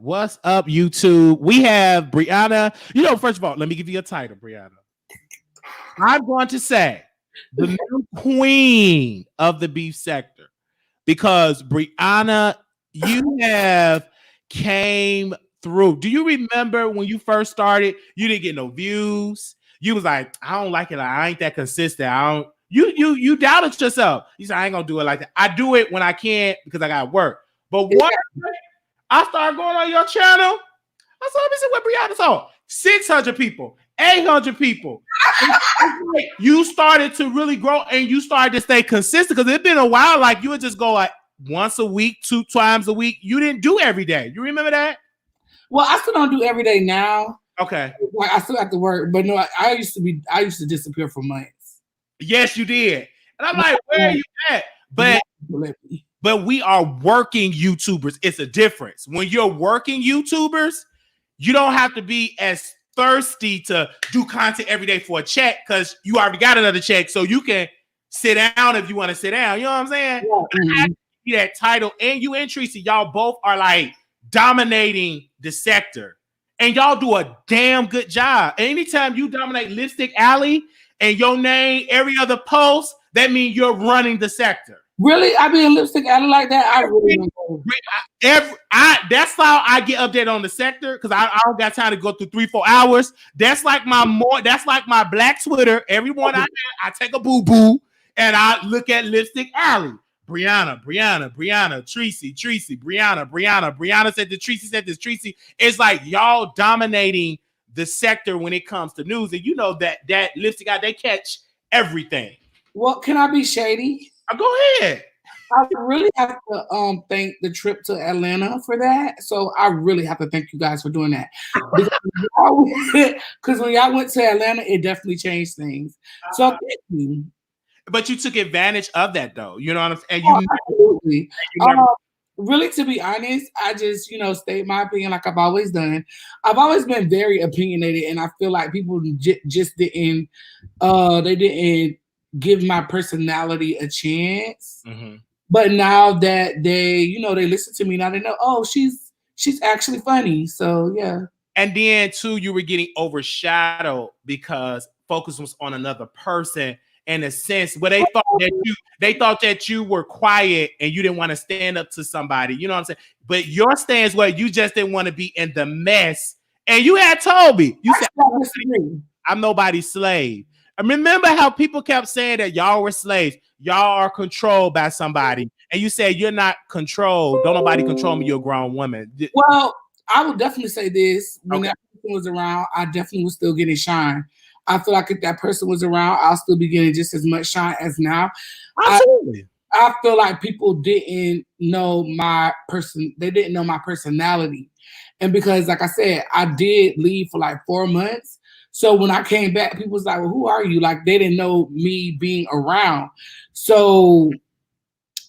What's up, YouTube? We have Brianna. First of all, let me give you a title, Brianna. I'm going to say the new queen of the beef sector because Brianna, you have came through. Do you remember when you first started? You didn't get no views. You was like, I don't like it. I ain't that consistent. I don't. You doubted yourself. You said, I ain't gonna do it like that. I do it when I can because I got work. But what? I started going on your channel. I saw, let me see what Brianna's on. 600 people, 800 people. You started to really grow and you started to stay consistent because it's been a while. Like you would just go like once a week, 2 times a week. You didn't do every day. You remember that? Well, I still don't do every day now. Okay. Like I still have to work, but no, I used to disappear for months. Yes, you did. And I'm like, where are you at? But we are working YouTubers. It's a difference. When you're working YouTubers, you don't have to be as thirsty to do content every day for a check because you already got another check. So you can sit down if you want to sit down. You know what I'm saying? Yeah. Mm-hmm. That title. And you and Tracy, y'all both are like dominating the sector. And y'all do a damn good job. Anytime you dominate Lipstick Alley and your name, every other post, that means you're running the sector. Really? I be in Lipstick Alley like that? I really don't know. That's how I get updated on the sector because I don't got time to go through 3-4 hours. That's like my black Twitter. Every morning I take a boo-boo and I look at Lipstick Alley. Brianna, Tracy, Brianna said this, Tracy said this, Tracy. It's like y'all dominating the sector when it comes to news. And you know that Lipstick Alley, they catch everything. Well, can I be shady? Go ahead. I really have to thank the trip to Atlanta for that. So I really have to thank you guys for doing that. Because when y'all went to Atlanta, it definitely changed things. So thank you. But you took advantage of that, though. You know what I'm saying? Absolutely. Really, to be honest, I just, state my opinion like I've always done. I've always been very opinionated, and I feel like people just didn't, they didn't give my personality a chance. Mm-hmm. But now that they listen to me, now they know, oh, she's actually funny. So yeah. And then too, you were getting overshadowed because focus was on another person in a sense where they thought that you were quiet and you didn't want to stand up to somebody. You know what I'm saying? But your stance was you just didn't want to be in the mess. And you had told me, you said, I'm nobody's slave. I remember how people kept saying that y'all were slaves. Y'all are controlled by somebody. And you said you're not controlled. Don't nobody control me. You're a grown woman. Well, I would definitely say this. When that person was around, I definitely was still getting shine. I feel like if that person was around, I'll still be getting just as much shine as now. Absolutely. I feel like people didn't know my person. They didn't know my personality. And because, like I said, I did leave for like 4 months. So when I came back, people was like, well, who are you? Like, they didn't know me being around. So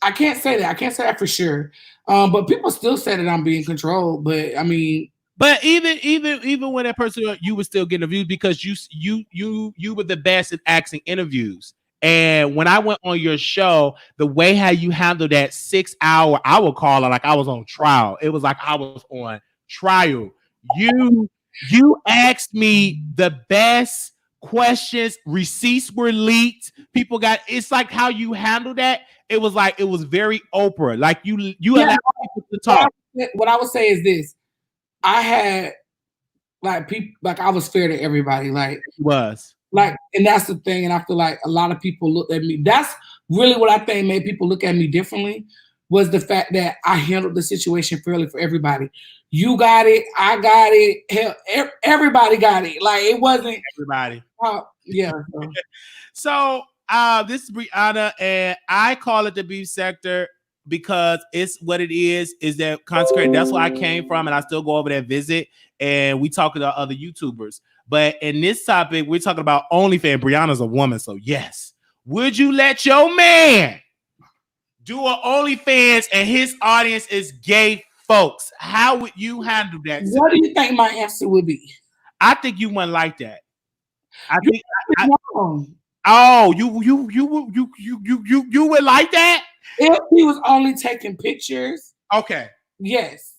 I can't say that. I can't say that for sure. But people still say that I'm being controlled. But I mean, but even when that person, you were still getting views because you were the best at asking interviews. And when I went on your show, the way how you handled that 6 hour, I would call it like I was on trial. It was like I was on trial. You asked me the best questions. Receipts were leaked. People got. It's like how you handled that. It was like it was very Oprah. Like you allowed people to talk. What I would say is this: I had like people. Like I was fair to everybody. Like it was. Like, and that's the thing. And I feel like a lot of people looked at me. That's really what I think made people look at me differently. Was the fact that I handled the situation fairly for everybody. You got it. I got it. Hell, everybody got it. Like, it wasn't everybody. Yeah. So this is Brianna, and I call it the beef sector because it's what it is that consecrated. That's where I came from, and I still go over there, visit, and we talk to other YouTubers. But in this topic, we're talking about OnlyFans. Brianna's a woman, so yes. Would you let your man do an OnlyFans and his audience is gay folks? How would you handle that? What do you think my answer would be? I think you wouldn't like that. You would like that if he was only taking pictures. Okay. Yes,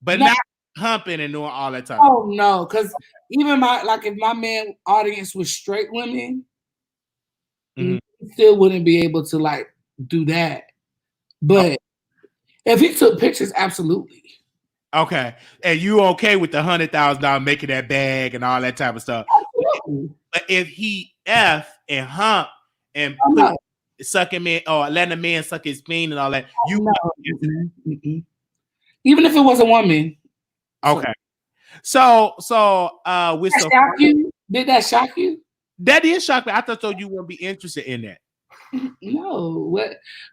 but not humping and doing all that time. Oh no, because even if my man audience was straight women, he still wouldn't be able to like do that. But if he took pictures, absolutely. Okay, and you okay with the $100,000 making that bag and all that type of stuff? Absolutely. But if he and hump and sucking man or letting a man suck his spleen and all that, even if it was a woman. Okay. So with did that shock you? That did shock me. I thought you wouldn't be interested in that. No,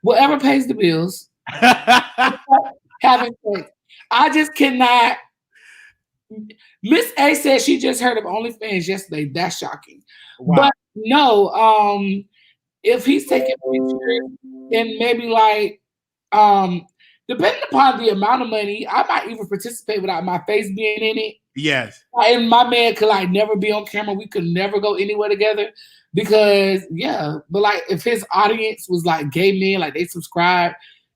whatever pays the bills. Having sex. I just cannot. Miss A said she just heard of OnlyFans yesterday. That's shocking. Wow. But no, if he's taking pictures and maybe like depending upon the amount of money, I might even participate without my face being in it. Yes. And my man could like never be on camera. We could never go anywhere together because but like if his audience was like gay men, like they subscribe,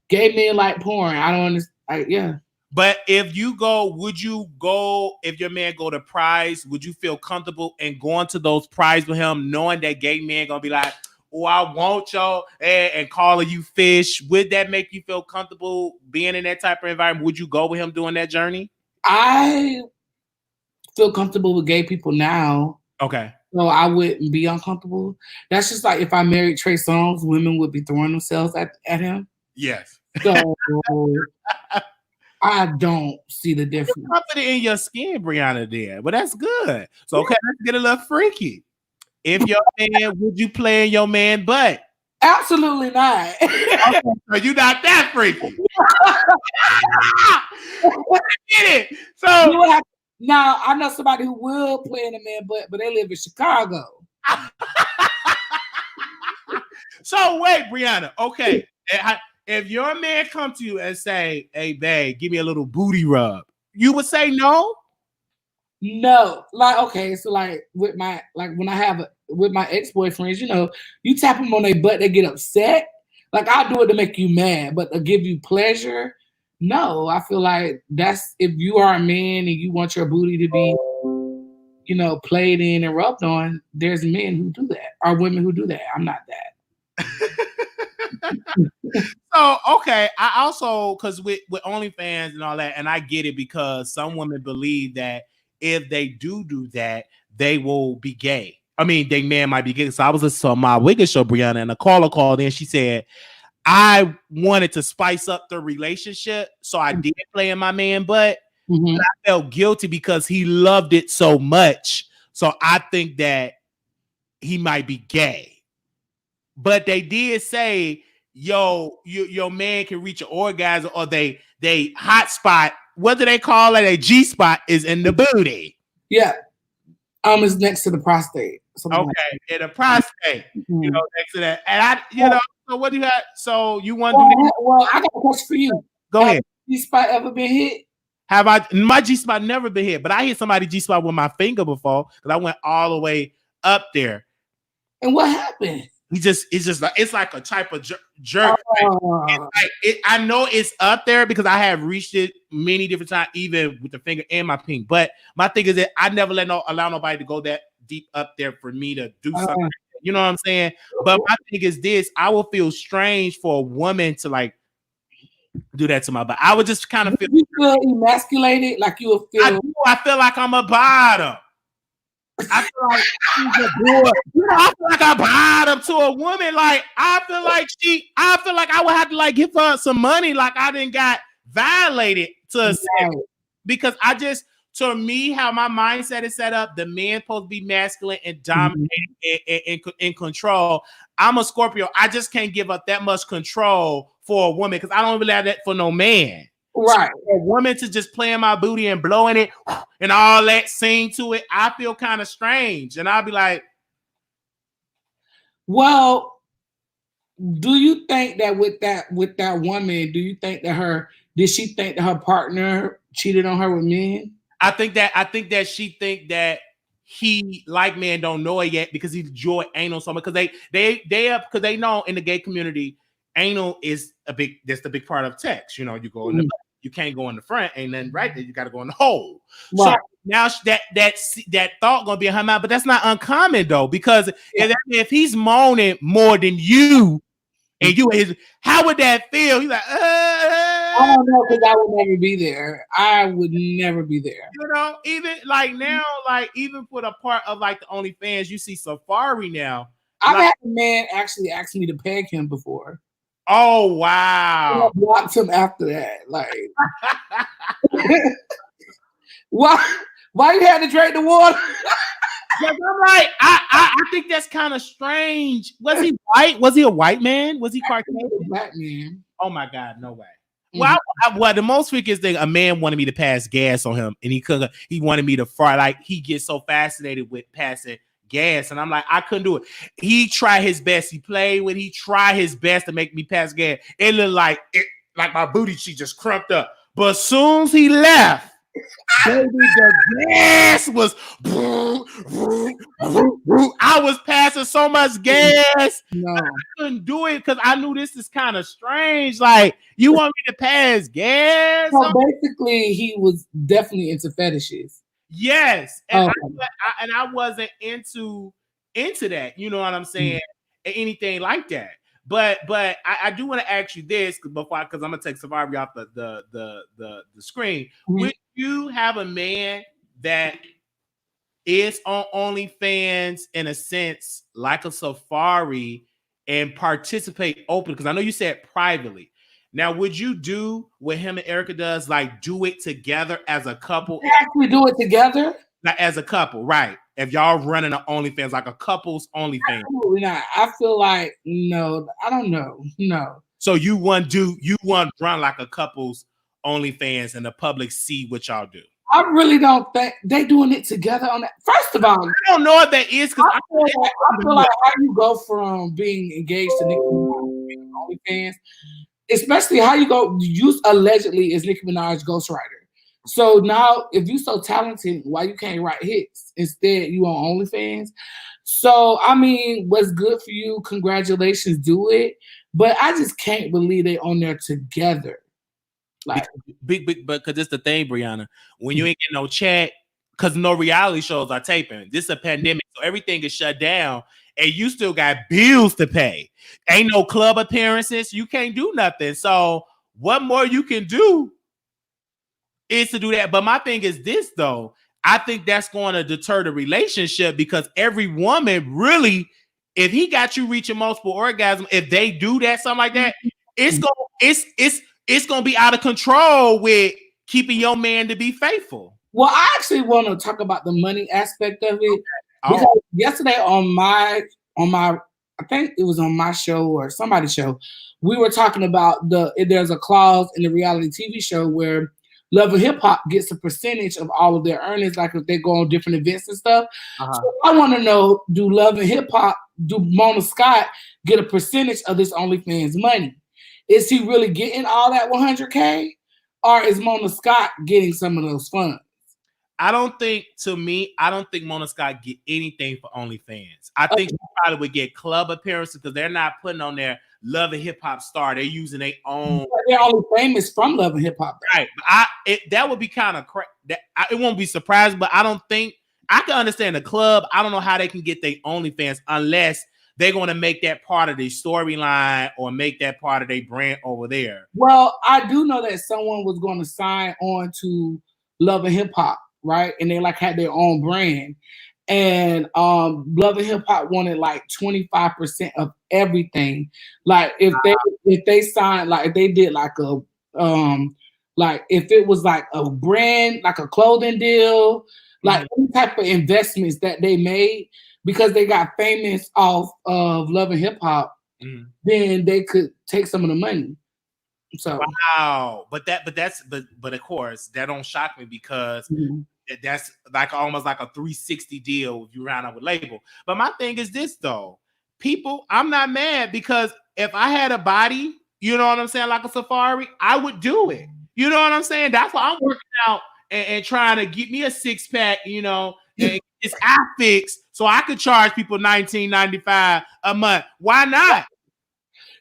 gay men like porn. I don't understand. But if you go, would you go if your man go to prize? Would you feel comfortable in going to those prize with him, knowing that gay man gonna be like, "Oh, I want y'all," and calling you fish? Would that make you feel comfortable being in that type of environment? Would you go with him doing that journey? I feel comfortable with gay people now. Okay. So I wouldn't be uncomfortable. That's just like if I married Trey Songz, women would be throwing themselves at him. Yes. So I don't see the difference. You're confident in your skin, Brianna, there, but that's good. So okay, let's get a little freaky. If your man, would you play in your man butt? Absolutely not. Okay, so you're not that freaky. Get it. So now I know somebody who will play in a man butt, but they live in Chicago. So wait, Brianna. Okay. If your man come to you and say, "Hey, babe, give me a little booty rub," you would say no? No. Like, okay, so like with my when I have with my ex-boyfriends, you tap them on their butt, they get upset. Like I do it to make you mad, but to give you pleasure, no. I feel like that's if you are a man and you want your booty to be, played in and rubbed on, there's men who do that, or women who do that. I'm not that. So okay, I also because with OnlyFans and all that, and I get it because some women believe that if they do that, they will be gay. I mean, they man might be gay. So I was listening to my Wiley Show, Brianna, and a caller called in. She said, I wanted to spice up the relationship, so I did play in my man butt. But I felt guilty because he loved it so much. So I think that he might be gay. But they did say, your man can reach an orgasm, or they hot spot, what do they call it? A G spot is in the booty. Yeah. It's next to the prostate. Okay, in the prostate, next to that. And so what do you have? So you want to do that? Well, I got a question for you. Go ahead. G spot ever been hit? My G spot never been hit, but I hit somebody G spot with my finger before because I went all the way up there. And what happened? It's like a type of jerk. I know it's up there because I have reached it many different times, even with the finger and my pink. But my thing is that I never allow nobody to go that deep up there for me to do something. You know what I'm saying? But my thing is this: I will feel strange for a woman to like do that to my body. I would just kind of feel emasculated, like you will feel. I feel like I'm a bottom. I feel like she's a boy. I feel like I bottom to a woman. Like I feel like I would have to like give her some money. Like I didn't got violated because to me, how my mindset is set up, the man supposed to be masculine and dominant and in control. I'm a Scorpio. I just can't give up that much control for a woman because I don't really have that for no man. Right. So a woman to just play in my booty and blowing it and all that, sing to it, I feel kind of strange. And I'll be like, well, do you think that with that woman, do you think that did she think that her partner cheated on her with men? I think that she think that he like men don't know it yet because he's enjoy anal so much because they know in the gay community anal is that's the big part of sex. You go in the you can't go in the front, ain't nothing right there. You got to go in the hole. Right. So now that thought gonna be in her mind, but that's not uncommon though, because if he's moaning more than you, and you his, how would that feel? He's like, I don't know, because I would never be there. I would never be there. You know, even like now, like even for the part of like the OnlyFans, you see Safari now. I've like, had a man actually ask me to peg him before. Oh wow! I blocked him after that. Like, why you had to drink the water? I'm like, I think that's kind of strange. Was he white? Was he a white man? Was he Caucasian? Black man. Oh my God, no way. Well, the most freakiest thing, a man wanted me to pass gas on him, and he wanted me to fry. Like he gets so fascinated with passing gas, and I'm like, I couldn't do it. He tried his best. He played with. He tried his best to make me pass gas. It looked like my booty cheek just crumped up. But as soon as he left, baby, the gas was. I was passing so much gas. No, I couldn't do it because I knew this is kind of strange. Like, you want me to pass gas? So basically, he was definitely into fetishes. Yes, and I wasn't into that. You know what I'm saying? Anything like that. But I do want to ask you this because I'm gonna take Safari off the screen. Would you have a man that is on OnlyFans in a sense like a Safari and participate openly? Because I know you said privately. Now, would you do what him and Erica does, like do it together as a couple? Actually do it together? Like as a couple, right? If y'all running an OnlyFans, like a couple's OnlyFans. Absolutely not. I feel like, no, I don't know. No. So you want run like a couple's OnlyFans and the public see what y'all do? I really don't think they doing it together on that. First of all, I don't know if that is because I feel like how you go from being engaged to Nicki Minaj OnlyFans, especially how you allegedly is Nicki Minaj ghostwriter. So now, if you so talented, why you can't write hits? Instead, you on OnlyFans. So I mean, what's good for you? Congratulations, do it. But I just can't believe they on there together. Like, big, but because it's the thing, Brianna. When you ain't getting no chat, because no reality shows are taping. This is a pandemic, so everything is shut down, and you still got bills to pay. Ain't no club appearances. You can't do nothing. So what more you can do is to do that. But my thing is this, though. I think that's going to deter the relationship because every woman really, if he got you reaching multiple orgasms, if they do that, something like that, it's gonna be out of control with keeping your man to be faithful. Well, I actually want to talk about the money aspect of it because yesterday on my, I think it was on my show or somebody's show, we were talking about there's a clause in the reality TV show where Love and Hip Hop gets a percentage of all of their earnings, like if they go on different events and stuff. So I want to know, do Love and Hip Hop, do Mona Scott get a percentage of this OnlyFans money? Is he really getting all that 100K? Or is Mona Scott getting some of those funds? I don't think Mona Scott get anything for OnlyFans. I think she probably would get club appearances because they're not putting on their Love and Hip Hop star. They're using their own. They're only famous from Love and Hip Hop. Right. That would be kind of crazy. It won't be surprised, but I don't think I can understand the club. I don't know how they can get their OnlyFans unless they're going to make that part of the storyline or make that part of their brand over there. Well, I do know that someone was going to sign on to Love and Hip Hop, right? And they like had their own brand. And Love and Hip Hop wanted like 25% of everything. Like if they signed, like if they did like a like if it was like a brand, like a clothing deal, like any type of investments that they made because they got famous off of Love and Hip Hop, then they could take some of the money. So wow, but of course that don't shock me because that's like almost like a 360 deal if you round up with label. But my thing is this though, people, I'm not mad because if I had a body, you know what I'm saying, like a Safari, I would do it. You know what I'm saying? That's why I'm working out and trying to get me a 6-pack, you know, and it's eye fixed so I could charge people $19.95 a month. Why not?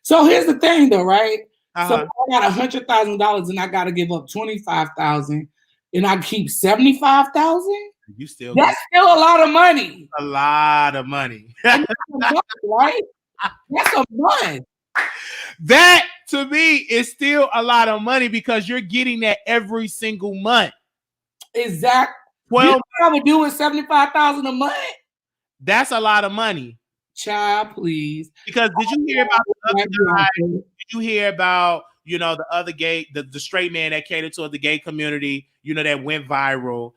So here's the thing though, right? So I got $100,000 and I got to give up 25,000, and I keep 75,000. You still that's still a lot of money. A lot of money, right? That's a month. That to me is still a lot of money because you're getting that every single month. Exactly. Well, you know what I would do with 75,000 a month? That's a lot of money. Child, please. Because did you hear about the other guy? Did you hear about, you know, the other gay, the straight man that catered to the gay community, you know, that went viral?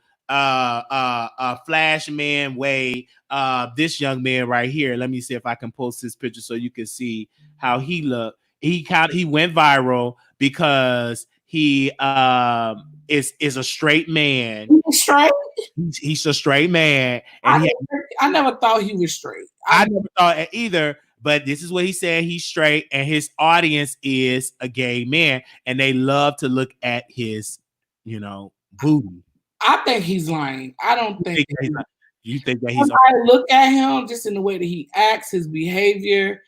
Flash Man Way. This young man right here. Let me see if I can post this picture so you can see how he looked. He went viral because he is a straight man. He's straight. He's a straight man, and I never thought he was straight. I never thought it either. But this is what he said. He's straight, and his audience is a gay man, and they love to look at his, you know, booty. I think he's lying. I don't think you think that he's. I look at him just in the way that he acts, his behavior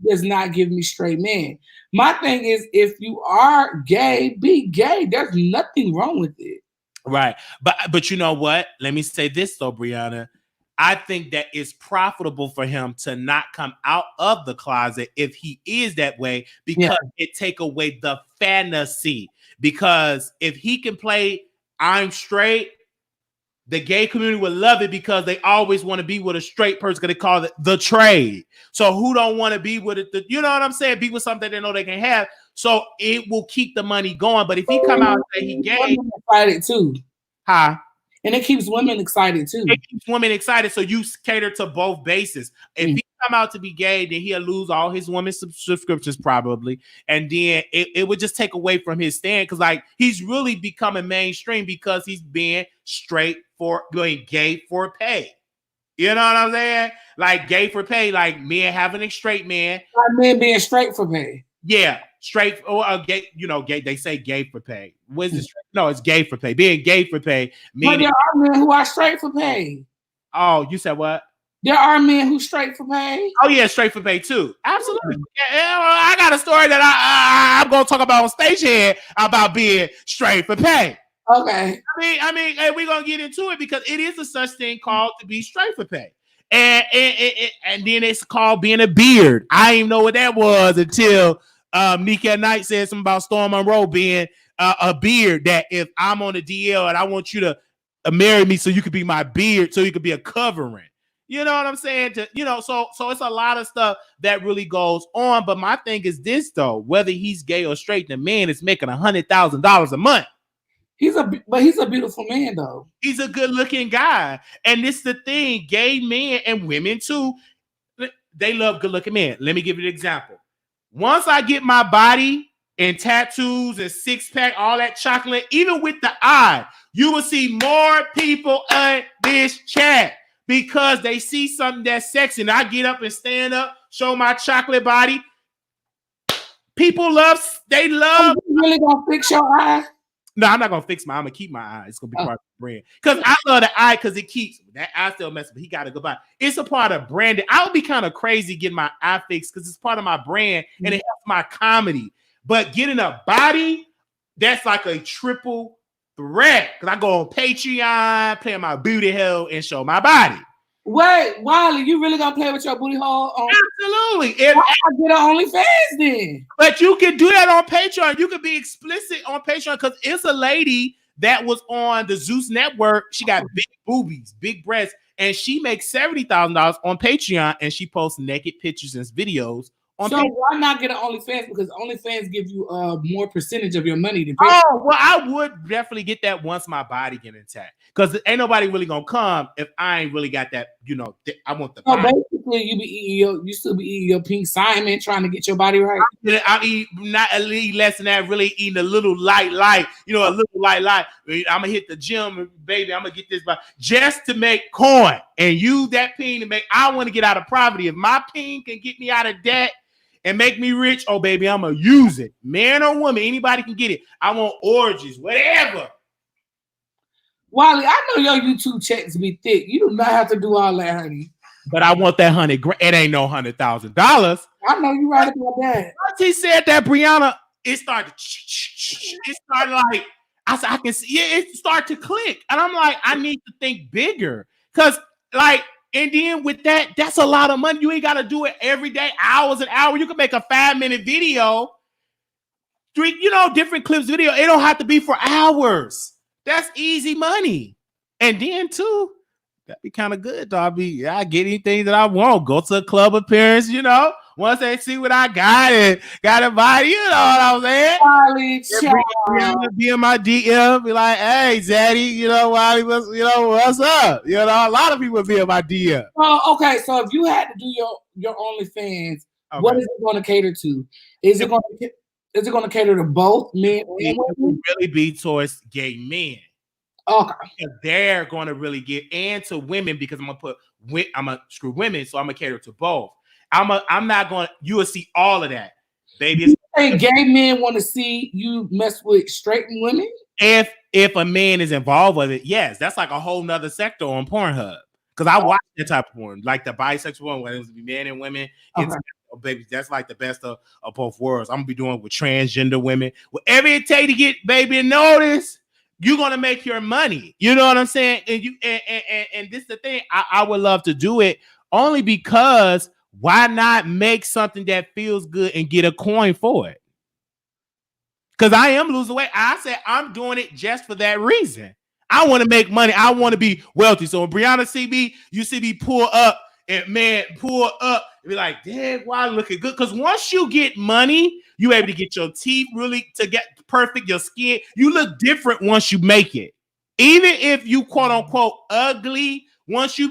does not give me straight man. My thing is, if you are gay, be gay. There's nothing wrong with it. Right. But you know what? Let me say this though, Brianna. I think that it's profitable for him to not come out of the closet if he is that way, because it take away the fantasy. Because if he can play I'm straight, the gay community would love it because they always want to be with a straight person because they call it the trade. So who don't want to be with it? You know what I'm saying? Be with something they know they can have. So it will keep the money going. But if he come out and say he gay, excited too. Huh? And it keeps women excited too. It keeps women excited. So you cater to both bases. If he come out to be gay, then he'll lose all his women's subscriptions probably. And then it would just take away from his stand, because like he's really becoming mainstream because he's being gay for pay. You know what I'm saying? Like gay for pay, like men having a straight man. Like men being straight for pay. Yeah, straight or gay, you know, gay. They say gay for pay. What's this? No, it's gay for pay. Being gay for pay. But there are men who are straight for pay. Oh, you said what? There are men who straight for pay. Oh yeah, straight for pay too. Absolutely. Yeah, I got a story that I'm gonna talk about on stage here about being straight for pay. Okay. I mean, we're gonna get into it because it is a such thing called to be straight for pay. And then it's called being a beard. I didn't know what that was until Nika at Night said something about Storm Monroe being a beard, that if I'm on the DL and I want you to marry me so you could be my beard, so you could be a covering. You know what I'm saying? So it's a lot of stuff that really goes on. But my thing is this though, whether he's gay or straight, the man is making $100,000 a month. He's a beautiful man though. He's a good looking guy. And this is the thing, gay men and women too, they love good looking men. Let me give you an example. Once I get my body and tattoos and six pack, all that chocolate, even with the eye, you will see more people on this chat because they see something that's sexy. And I get up and stand up, show my chocolate body. People love. You really gonna fix your eye? No, I'm not gonna fix I'm gonna keep my eye. It's gonna be part of the brand. Because I love the eye because it keeps that eye still messing, but he gotta go by. It's a part of branding. I would be kind of crazy getting my eye fixed because it's part of my brand and it helps my comedy. But getting a body, that's like a triple threat. Because I go on Patreon, play my booty hole, and show my body. Wait, Wiley, you really gonna play with your booty hole? Absolutely. Why I get on OnlyFans then? But you can do that on Patreon. You can be explicit on Patreon because it's a lady that was on the Zeus Network. She got big boobies, big breasts, and she makes $70,000 on Patreon, and she posts naked pictures and videos. So why not get an OnlyFans? Because OnlyFans give you more percentage of your money than Patreon. Oh, well, I would definitely get that once my body get intact. Because ain't nobody really gonna come if I ain't really got that, you know, I want the body. Basically you still be eating your pink Simon trying to get your body right. I eat not a little less than that, really eating a little light, you know, a little light. I'm gonna hit the gym, baby. I'm gonna get this by just to make coin and use that peen to make. I want to get out of poverty. If my peen can get me out of debt and make me rich, oh baby, I'm gonna use it. Man or woman, anybody can get it. I want orgies, whatever. Wiley, I know your YouTube checks be thick. You do not have to do all that, honey. But I want that $100,000. It ain't no $100,000. I know you right about that. Once he said that, Brianna, it started like I can see it start to click. And I'm like, I need to think bigger. Cause like, and then with that, that's a lot of money. You ain't gotta do it every day, hours and hours. You can make a 5-minute video, different clips video. It don't have to be for hours. That's easy money. And then too, that'd be kind of good, though. I get anything that I want. Go to a club appearance, once they see what I got and got a body, you know what I'm saying? Wiley, be in my DM, be like, hey, Zaddy, Wiley, what's up? A lot of people be in my DM. Oh, okay. So if you had to do your OnlyFans, what is it going to cater to? Is it going to cater to both men and women? It would really be towards gay men. Okay. Because they're going to really get, and to women, because I'm gonna screw women, so I'm gonna cater to both. I'm not going. You will see all of that, baby. You think gay men want to see you mess with straight women? If a man is involved with it, yes, that's like a whole nother sector on Pornhub. Because I watch that type of porn, like the bisexual one, whether it's men and women. Okay. Baby, that's like the best of both worlds. I'm gonna be doing with transgender women. Whatever it take to get baby notice, you're gonna make your money. You know what I'm saying? And this is the thing. I would love to do it only because. Why not make something that feels good and get a coin for it? Because I am losing weight. I said I'm doing it just for that reason. I want to make money. I want to be wealthy. So when Brianna see me, you see me pull up and be like, dang, why looking good? Because once you get money, you able to get your teeth really to get perfect, your skin. You look different once you make it. Even if you quote unquote ugly, once you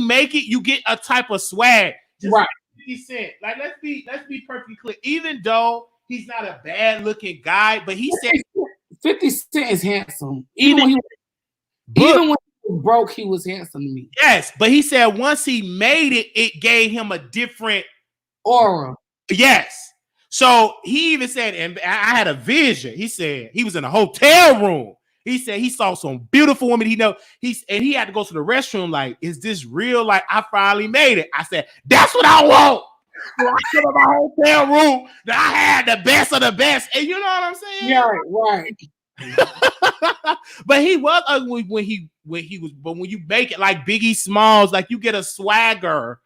make it, you get a type of swag. Right. 50 Cent. Like, let's be perfectly clear. Even though he's not a bad looking guy, but he said 50 Cent is handsome. Even when he was broke, he was handsome to me. Yes, but he said once he made it, it gave him a different aura. Yes. So he even said, and I had a vision. He said he was in a hotel room. He said he saw some beautiful women. He had to go to the restroom. Like, is this real? Like, I finally made it. I said, that's what I want. So I come to my hotel room that I had the best of the best. And you know what I'm saying? Yeah, right. But he was ugly when he was, but when you make it like Biggie Smalls, like you get a swagger.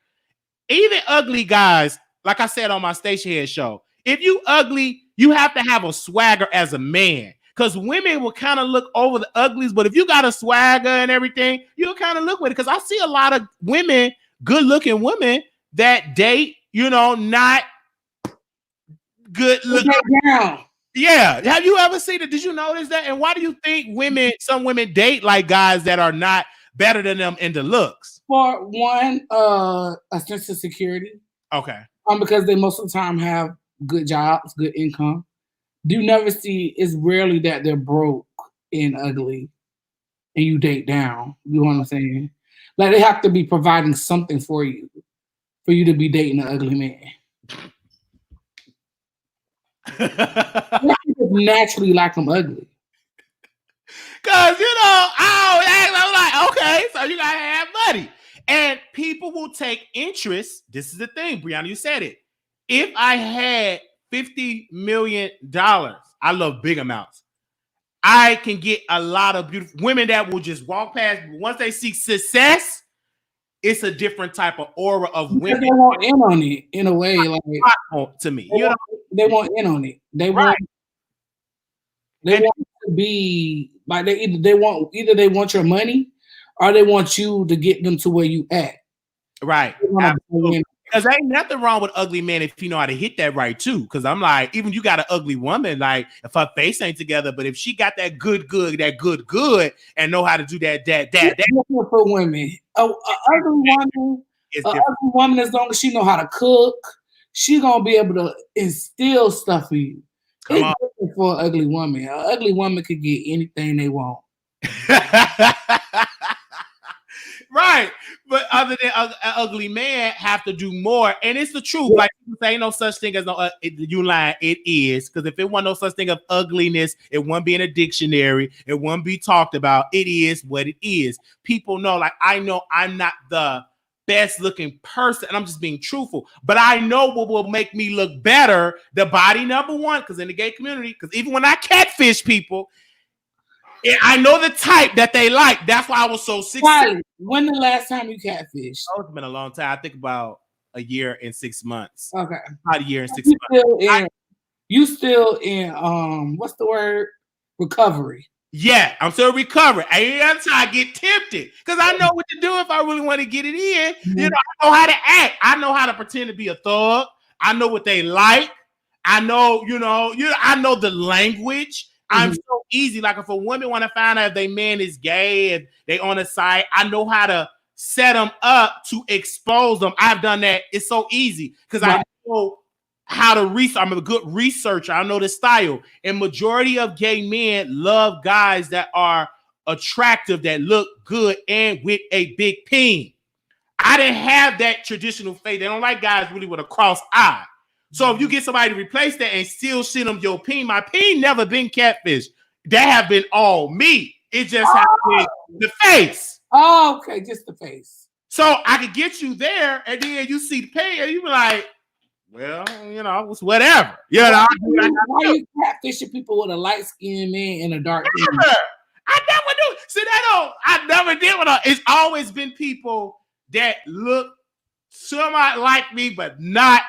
Even ugly guys, like I said on my station head show, if you ugly, you have to have a swagger as a man. Because women will kind of look over the uglies, but if you got a swagger and everything, you'll kind of look with it. Because I see a lot of women, good-looking women, that date, not good looking. Yeah. Have you ever seen it? Did you notice that? And why do you think some women date like guys that are not better than them in the looks? For one, a sense of security. Okay. Because they most of the time have good jobs, good income. You never see, it's rarely that they're broke and ugly and you date down. You know what I'm saying? Like, they have to be providing something for you to be dating an ugly man. Naturally like them ugly. Because, I'm like, okay, so you got to have money. And people will take interest. This is the thing, Brianna, you said it. If I had $50 million, I love big amounts. I can get a lot of beautiful women that will just walk past. Once they see success, it's a different type of aura of women. They want in on it in a way, like to me. They want in on it. They want to be like either they want your money or they want you to get them to where you at. Right. Because there ain't nothing wrong with ugly men if you know how to hit that right too. Because I'm like, even you got an ugly woman, like if her face ain't together, but if she got that good, and know how to do that for women. Ugly woman, as long as she know how to cook, she gonna be able to instill stuff in you. It's different for an ugly woman. An ugly woman could get anything they want. Right. But other than an ugly man have to do more. And it's the truth. Like people say, ain't no such thing as you lying. It is. Because if it wasn't no such thing of ugliness, it wouldn't be in a dictionary. It wouldn't be talked about. It is what it is. People know, like, I know I'm not the best looking person, and I'm just being truthful. But I know what will make me look better, the body, number one, because in the gay community, because even when I catfish people, I know the type that they like. That's why I was so successful. When the last time you catfished? Oh, it's been a long time. I think about a year and 6 months. Okay. About a year and 6 months. You still in what's the word? Recovery. Yeah, I'm still recovering. I'm trying to get tempted because I know what to do if I really want to get it in. Mm-hmm. You know, I know how to act. I know how to pretend to be a thug. I know what they like. I know, I know the language. Mm-hmm. I'm so easy. Like if a woman want to find out if their man is gay and they on a site, I know how to set them up to expose them. I've done that. It's so easy because I know how to research. I'm a good researcher. I know the style. And majority of gay men love guys that are attractive, that look good, and with a big peen. I didn't have that traditional faith. They don't like guys really with a cross eye. So if you get somebody to replace that and still send them your peen, my peen never been catfish. That have been all me. It just has been the face. Oh, okay, just the face. So I could get you there, and then you see the peen, and you be like, well, it's whatever. Why are you catfishing people with a light-skinned man and a dark skin? I never do. See, I never did with her. It's always been people that look somewhat like me, but not,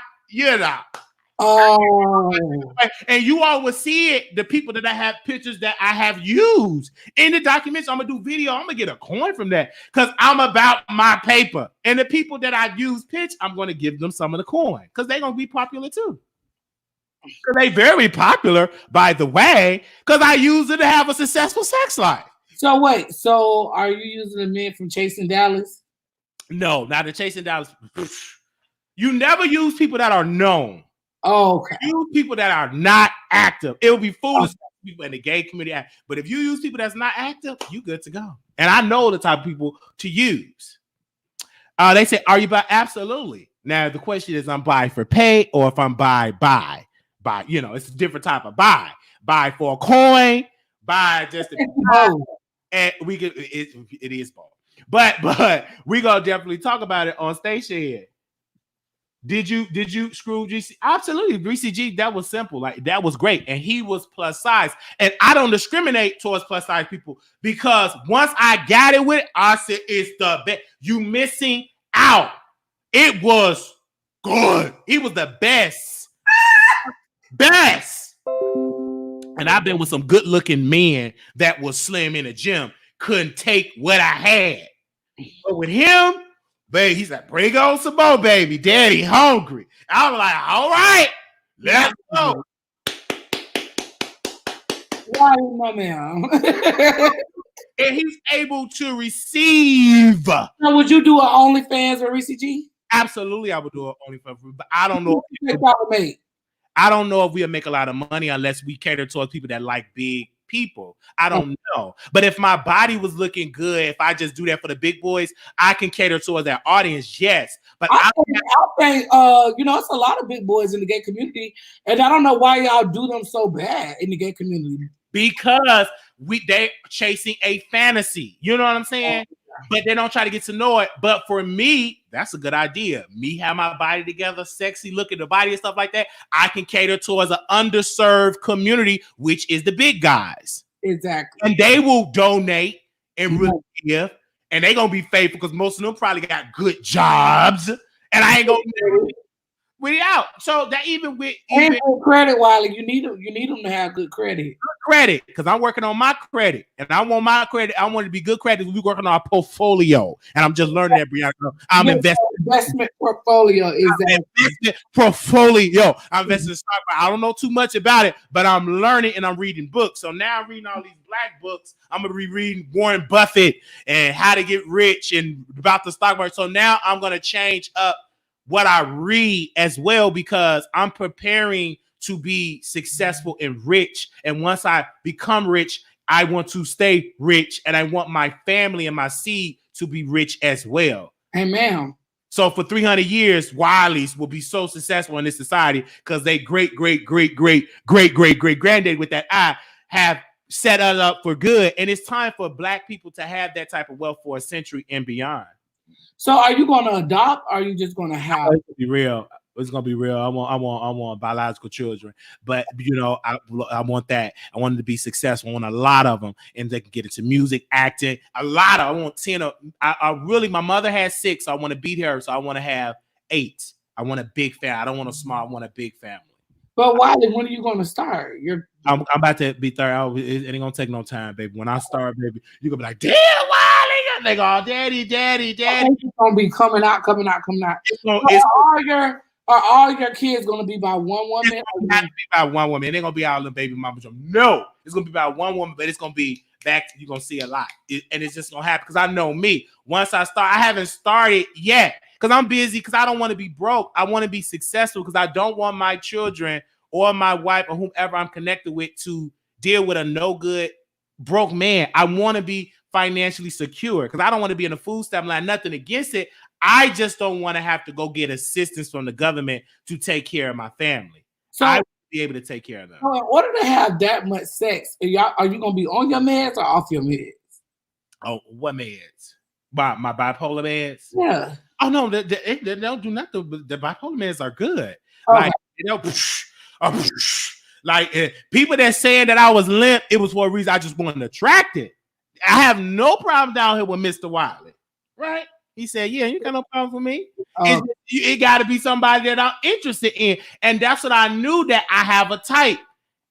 Oh. And you all will see it, the people that I have pictures that I have used in the documents. I'm going to do video. I'm going to get a coin from that because I'm about my paper. And the people that I've used pitch, I'm going to give them some of the coin because they're going to be popular too. They're very popular, by the way, because I use it to have a successful sex life. So wait, are you using the men from Chasing Dallas? No, not the Chasing Dallas. You never use people that are known. Oh, okay. Use people that are not active. It would be foolish people in the gay community. But if you use people that's not active, you good to go. And I know the type of people to use. They say, are you bi? Absolutely. Now, the question is, I'm bi for pay or if I'm bi. It's a different type of buy. Buy for a coin, buy just a and we get it is both. But we're gonna definitely talk about it on station. Did you screw GC? Absolutely, GCG. That was simple. Like that was great, and he was plus size. And I don't discriminate towards plus size people because once I got it with it, I said it's the best. You missing out. It was good. He was the best. And I've been with some good looking men that was slim in the gym, couldn't take what I had. But with him, babe, he's like, bring on some more, baby. Daddy hungry. I was like, all right, let's go. Why, my man? And he's able to receive. Now, would you do an OnlyFans or ECG? Absolutely, I would do an OnlyFans, but I don't know. I don't know if we'll make a lot of money unless we cater towards people that like big people. I don't know. But if my body was looking good, if I just do that for the big boys, I can cater towards that audience, yes. But I think it's a lot of big boys in the gay community, and I don't know why y'all do them so bad in the gay community. Because they chasing a fantasy. You know what I'm saying? But they don't try to get to know it. But for me, that's a good idea. Me have my body together, sexy, look at the body and stuff like that. I can cater towards an underserved community, which is the big guys. Exactly. And they will donate and really give. And they're going to be faithful because most of them probably got good jobs. And I ain't going to we out. So that even credit, Wiley, you need them to have good credit. Good credit, because I'm working on my credit, and I want my credit. I want it to be good credit. We working on our portfolio, and I'm just learning that, Brianna. I'm investing. Investment portfolio is that investment portfolio. I'm investing in stock. I don't know too much about it, but I'm learning and I'm reading books. So now I'm reading all these black books. I'm gonna be reading Warren Buffett and how to get rich and about the stock market. So now I'm gonna change up what I read as well, because I'm preparing to be successful and rich. And once I become rich, I want to stay rich, and I want my family and my seed to be rich as well. Amen. So for 300 years, Wileys will be so successful in this society because they great granddad with that eye have set us up for good. And it's time for black people to have that type of wealth for a century and beyond. So are you going to adopt? Or are you just going to have? It's gonna be real. It's gonna be real. I want biological children, but I want that. I want them to be successful. I want a lot of them, and they can get into music, acting. A lot of. I want 10. I really. My mother had 6. So I want to beat her. So I want to have 8. I want a big family. I don't want a small. I want a big family. But Wiley, when are you going to start? I'm about to be 30. It ain't gonna take no time, baby. When I start, baby, you're gonna be like, damn, Wiley. They go, oh, daddy. It's gonna be coming out. Are all your kids gonna be by one woman? It's gonna be by one woman. It ain't gonna be all the baby mamas. No, it's gonna be by one woman, but it's gonna be back. You're gonna see a lot, and it's just gonna happen because I know me. Once I start, I haven't started yet because I'm busy. Because I don't want to be broke. I want to be successful because I don't want my children or my wife or whomever I'm connected with to deal with a no good broke man. I want to be financially secure because I don't want to be in a food stamp line. Nothing against it. I just don't want to have to go get assistance from the government to take care of my family. So I will be able to take care of them. So in order to have that much sex, are you going to be on your meds or off your meds? Oh, what meds? My bipolar meds? Yeah. Oh, no, they don't do nothing. The bipolar meds are good. Okay. Like, people that saying that I was limp, it was for a reason. I just wasn't attracted. I have no problem down here with Mr. Wiley. Right? He said, yeah, you got no problem for me. It got to be somebody that I'm interested in. And that's what I knew, that I have a type.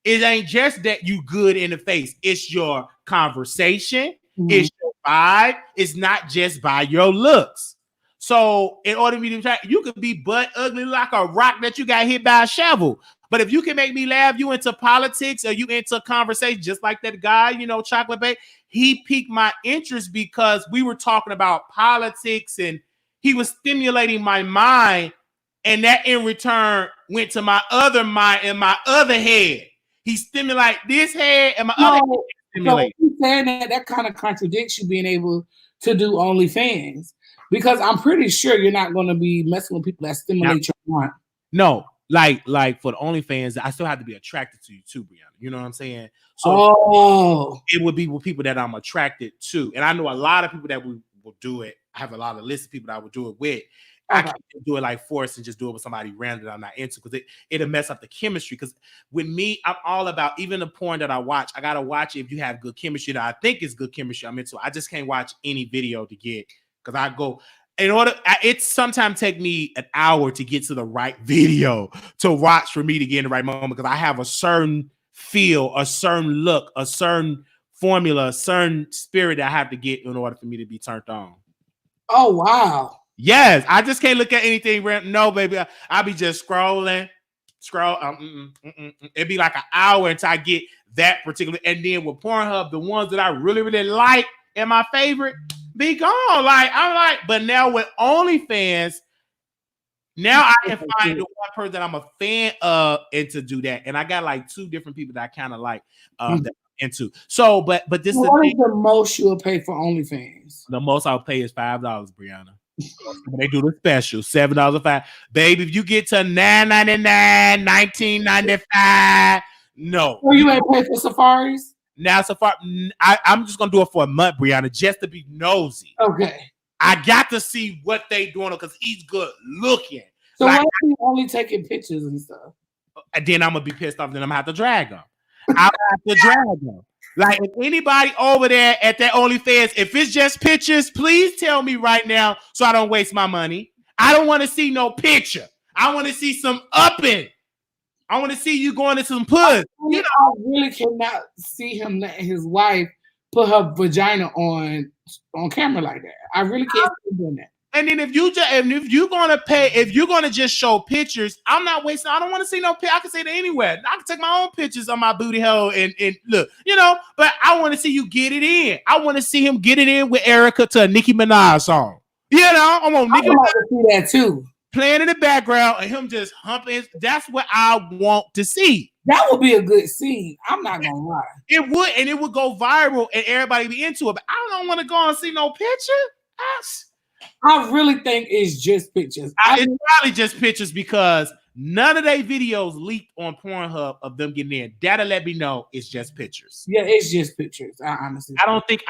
It ain't just that you good in the face. It's your conversation. Mm-hmm. It's your vibe. It's not just by your looks. So in order for me to try, you could be butt ugly like a rock that you got hit by a shovel. But if you can make me laugh, you into politics or you into conversation, just like that guy, Chocolate Bay, he piqued my interest because we were talking about politics and he was stimulating my mind. And that in return went to my other mind and my other head. He stimulated this head and my other head stimulated. So you're saying that kind of contradicts you being able to do OnlyFans, because I'm pretty sure you're not going to be messing with people that stimulate your mind. No. Like for the OnlyFans, I still have to be attracted to you too, Brianna. You know what I'm saying? So it would be with people that I'm attracted to. And I know a lot of people that will do it. I have a lot of lists of people that I would do it with. I can't do it like force and just do it with somebody random that I'm not into, because it'll mess up the chemistry. Because with me, I'm all about, even the porn that I watch, I gotta watch it if you have good chemistry that I think is good chemistry I'm into. I just can't watch any video to get, because I go, it sometimes take me an hour to get to the right video to watch for me to get in the right moment, because I have a certain feel, a certain look, a certain formula, a certain spirit that I have to get in order for me to be turned on. Oh, wow. Yes, I just can't look at anything. No, baby, I'll be just scrolling. It'd be like an hour until I get that particular. And then with Pornhub, the ones that I really, really like and my favorite be gone. Like, I'm like, but now with OnlyFans, now I can find the one person that I'm a fan of and to do that. And I got like 2 different people that I kind of like that I'm into. So, but this is the most you'll pay for OnlyFans? The most I'll pay is $5, Brianna. They do the special, $7.05. Baby, if you get to $9.99, $19.95, no. Well, you ain't pay for safaris? Now, Safari, I'm just gonna do it for a month, Brianna, just to be nosy. Okay. I got to see what they doing because he's good looking. So why are you only taking pictures and stuff? And then I'm gonna be pissed off. Then I'm gonna have to drag them. I'll have to drag them. Like, if anybody over there at that OnlyFans, if it's just pictures, please tell me right now so I don't waste my money. I don't want to see no picture. I want to see some upping. I want to see you going into some puss. I really cannot see him letting his wife put her vagina on camera like that. I really can't see him doing that. And then if you're gonna just show pictures, I'm not wasting. I don't want to see no picture. I can say that anywhere. I can take my own pictures on my booty hole and look, But I want to see you get it in. I want to see him get it in with Erica to a Nicki Minaj song. I want Nicki Minaj to see that too, playing in the background and him just humping. That's what I want to see. That would be a good scene. I'm not gonna lie. It would, and it would go viral and everybody be into it. But I don't want to go and see no picture. I really think it's just pictures. It's probably just pictures because None of their videos leaked on Pornhub of them getting in. That'll let me know it's just pictures. Yeah, it's just pictures. I honestly, I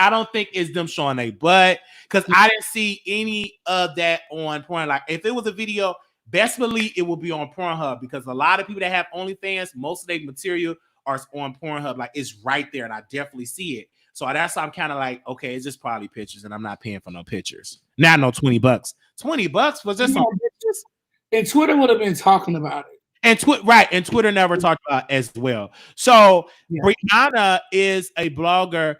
don't think it's them showing a butt, because I didn't see any of that on porn. Like if it was a video, best believe it will be on Pornhub, because a lot of people that have OnlyFans, most of their material are on Pornhub. Like it's right there, and I definitely see it. So that's why I'm kind of like, okay, it's just probably pictures, and I'm not paying for no pictures. Not no $20. $20 was just some pictures. And Twitter would have been talking about it. And and Twitter never talked about it as well. So Brianna is a blogger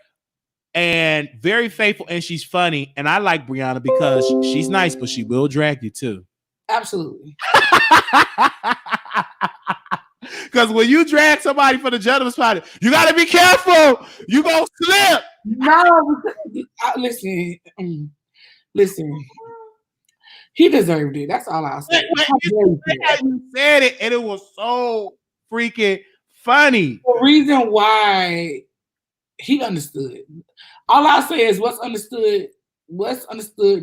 and very faithful, and she's funny. And I like Brianna because she's nice, but she will drag you too. Absolutely. Because when you drag somebody for the gentleman's party, you got to be careful. You gonna slip. No, listen. He deserved it. That's all I'll say. You said it, and it was so freaking funny. The reason why he understood. All I'll say is what's understood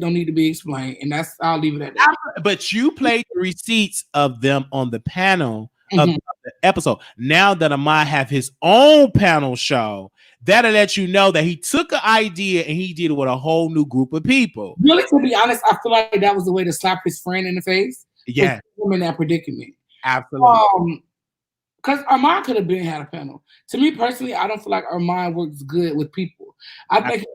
don't need to be explained. And I'll leave it at that. But you played the receipts of them on the panel of the episode. Now that Ahmad have his own panel show, that'll let you know that he took an idea and he did it with a whole new group of people. Really, to be honest, I feel like that was the way to slap his friend in the face. Yeah. Him in that predicament. Absolutely. Because Armand could have had a panel. To me personally, I don't feel like Armand works good with people. I think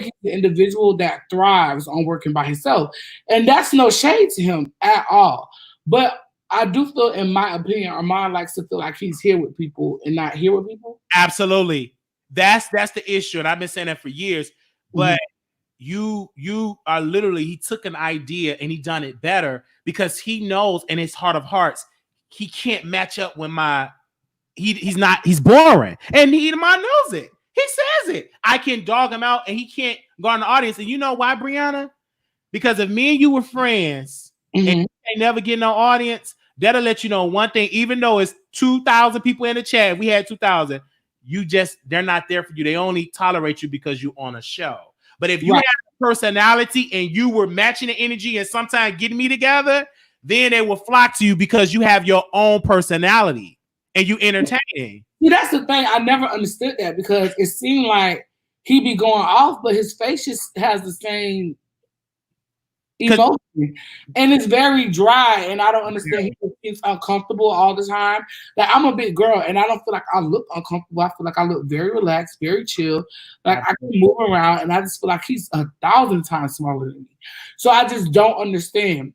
he's the individual that thrives on working by himself. And that's no shade to him at all. But I do feel, in my opinion, Armand likes to feel like he's here with people and not here with people. Absolutely. That's the issue. And I've been saying that for years. But you are literally, he took an idea and he done it better, because he knows in his heart of hearts, he can't match up with he's boring. And Ahmad knows it. He says it. I can dog him out and he can't go on the audience. And you know why, Brianna? Because if me and you were friends and you ain't never get no audience, that'll let you know one thing. Even though it's 2,000 people in the chat, we had 2,000. They're not there for you. They only tolerate you because you're on a show. But if you have a personality and you were matching the energy and sometimes getting me together, then they will flock to you because you have your own personality and you entertaining. See, that's the thing. I never understood that, because it seemed like he be going off, but his face just has the same emotion. And it's very dry, and I don't understand. He's uncomfortable all the time. Like, I'm a big girl, and I don't feel like I look uncomfortable. I feel like I look very relaxed, very chill. Like, I can move around, and I just feel like he's 1,000 times smaller than me. So I just don't understand.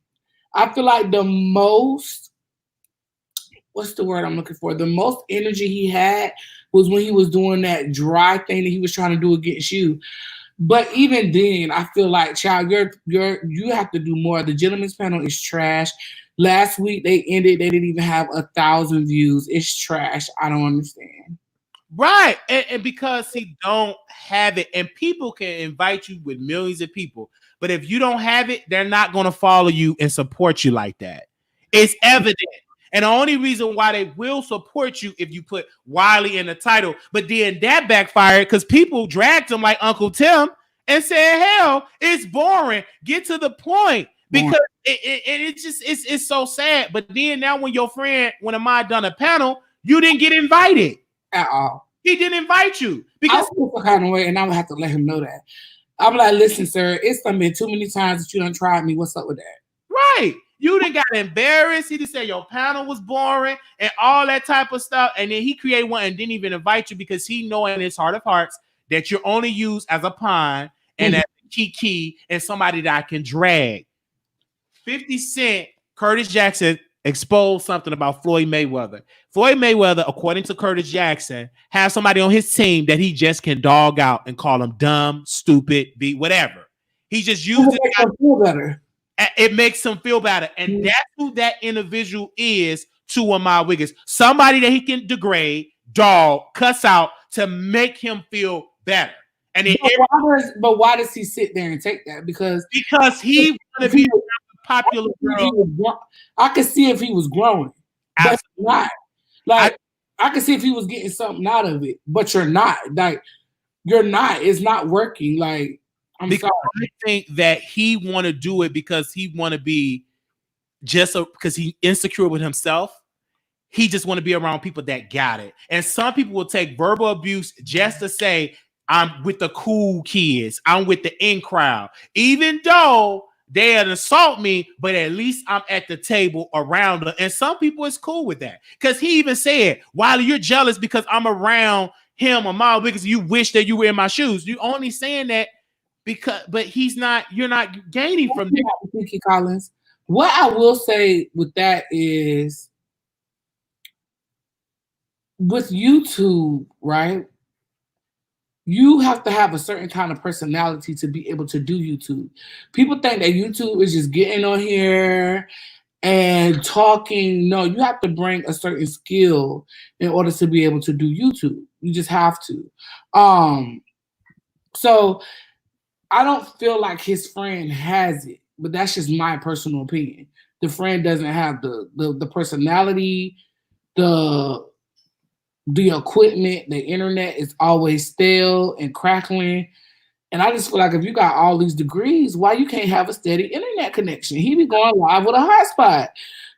I feel like the most, what's the word I'm looking for? The most energy he had was when he was doing that dry thing that he was trying to do against you. But even then, I feel like, child, you have to do more. The gentleman's panel is trash. Last week they ended. They didn't even have 1,000 views. It's trash. I don't understand. Right, and because he don't have it, and people can invite you with millions of people, but if you don't have it, they're not going to follow you and support you like that. It's evident. And the only reason why they will support you if you put Wiley in the title, but then that backfired because people dragged him like Uncle Tim and said, hell, it's boring. Get to the point. Because it's so sad. But then now when your friend, when Ahmad done a panel, you didn't get invited. At all. He didn't invite you. Because I feel some kind of way, and I would have to let him know that. I'm like, listen, sir, it's been too many times that you done tried me. What's up with that? Right. You done got embarrassed. He just said your panel was boring and all that type of stuff. And then he created one and didn't even invite you because he know in his heart of hearts that you're only used as a pawn and as a key and somebody that I can drag. 50 Cent, Curtis Jackson exposed something about Floyd Mayweather. Floyd Mayweather, according to Curtis Jackson, has somebody on his team that he just can dog out and call him dumb, stupid, whatever. He just uses it to feel better. It makes him feel better. And that's who that individual is to Ahmad Wiggins. Somebody that he can degrade, dog, cuss out to make him feel better. And then but why does he sit there and take that? Because he want to be a popular girl. I could see if he was growing. But not. Like, I could see if he was getting something out of it, but you're not. Like, you're not. It's not working. Like, I'm sorry. I think that he want to do it because he want to be just because he's insecure with himself. He just want to be around people that got it. And some people will take verbal abuse just to say, I'm with the cool kids. I'm with the in crowd. Even though they assault me, but at least I'm at the table around them. And some people is cool with that. Because he even said, Wiley, you're jealous because I'm around him or Miles because you wish that you were in my shoes. You only saying that because, but you're not gaining from that. Kiki Collins. What I will say with that is, with YouTube, right? You have to have a certain kind of personality to be able to do YouTube. People think that YouTube is just getting on here and talking. No, you have to bring a certain skill in order to be able to do YouTube. You just have to. So I don't feel like his friend has it, but that's just my personal opinion. The friend doesn't have the personality, the equipment, the internet is always stale and crackling. And I just feel like if you got all these degrees, why you can't have a steady internet connection? He be going live with a hotspot.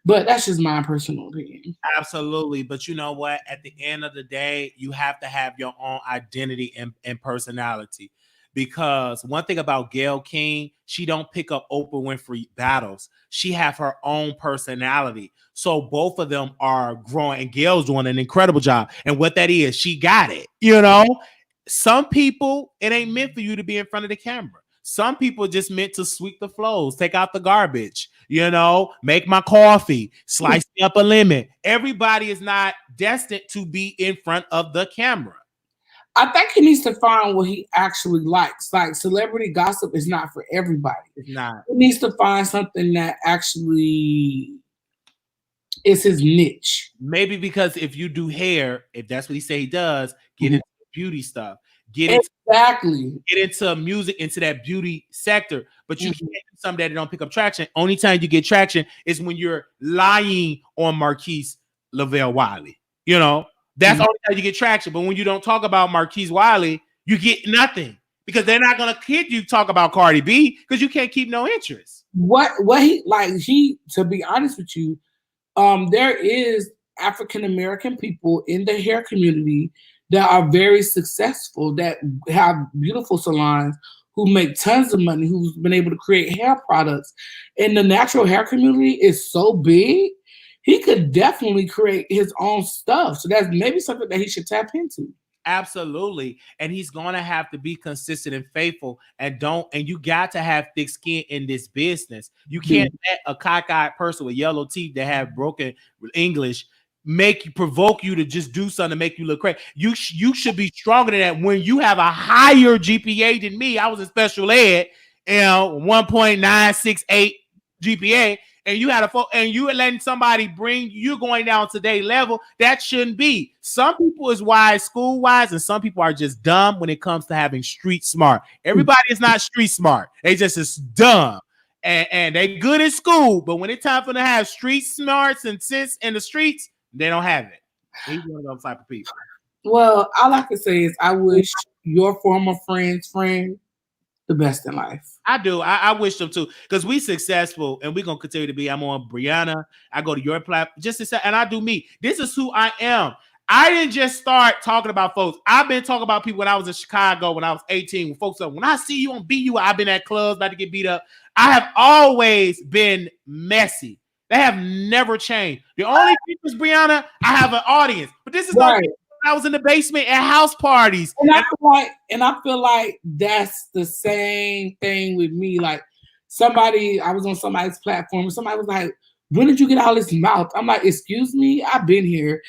But that's just my personal opinion. Absolutely. But you know what? At the end of the day, you have to have your own identity and personality. Because one thing about Gayle King, she don't pick up Oprah Winfrey battles. She have her own personality. So both of them are growing, and Gayle's doing an incredible job. And what that is, she got it. You know, some people, it ain't meant for you to be in front of the camera. Some people just meant to sweep the floors, take out the garbage, you know, make my coffee, slice me up a lemon. Everybody is not destined to be in front of the camera. I think he needs to find what he actually likes. Like, celebrity gossip is not for everybody. It's not. He needs to find something that actually is his niche. Maybe because if you do hair, if that's what he say he does, get into beauty stuff. Get into music, into that beauty sector. But you can't do something that don't pick up traction. Only time you get traction is when you're lying on Marquise Lavelle Wiley. You know, that's the only time you get traction. But when you don't talk about Marquise Wiley, you get nothing. Because they're not gonna kid you talk about Cardi B because you can't keep no interest. What he to be honest with you, there is African American people in the hair community that are very successful, that have beautiful salons, who make tons of money, who's been able to create hair products. And the natural hair community is so big, he could definitely create his own stuff. So that's maybe something that he should tap into. Absolutely. And he's going to have to be consistent and faithful, and you got to have thick skin in this business. You can't let a cockeyed person with yellow teeth that have broken English provoke you to just do something to make you look crazy. You should be stronger than that. When you have a higher GPA than me, I was in special ed, 1.968 GPA, and you had and you were letting somebody bring you going down to their level. That shouldn't be. Some people is wise school wise, and some people are just dumb when it comes to having street smart. Everybody is not street smart. They just is dumb. And they good at school, but when it's time for them to have street smarts and sense in the streets, they don't have it. He's one of those type of people. Well, all I can say is I wish your former friend's friend the best in life. I do. I wish them too, because we successful and we're gonna continue to be. I'm on Brianna. I go to your platform just to say, and I do me. This is who I am. I didn't just start talking about folks. I've been talking about people when I was in Chicago when I was 18. When folks said, when I see you on BU, I've been at clubs about to get beat up. I have always been messy. They have never changed. The only difference, Brianna, I have an audience, but this is right. I was in the basement at house parties, and I feel like that's the same thing with me. Like I was on somebody's platform, and somebody was like, "When did you get all this mouth?" I'm like, "Excuse me, I've been here.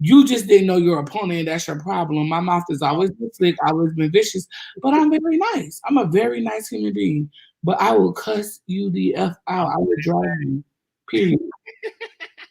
You just didn't know your opponent. That's your problem. My mouth has always been slick, always been vicious, but I'm very nice. I'm a very nice human being. But I will cuss you the F out. I will drive you. Period.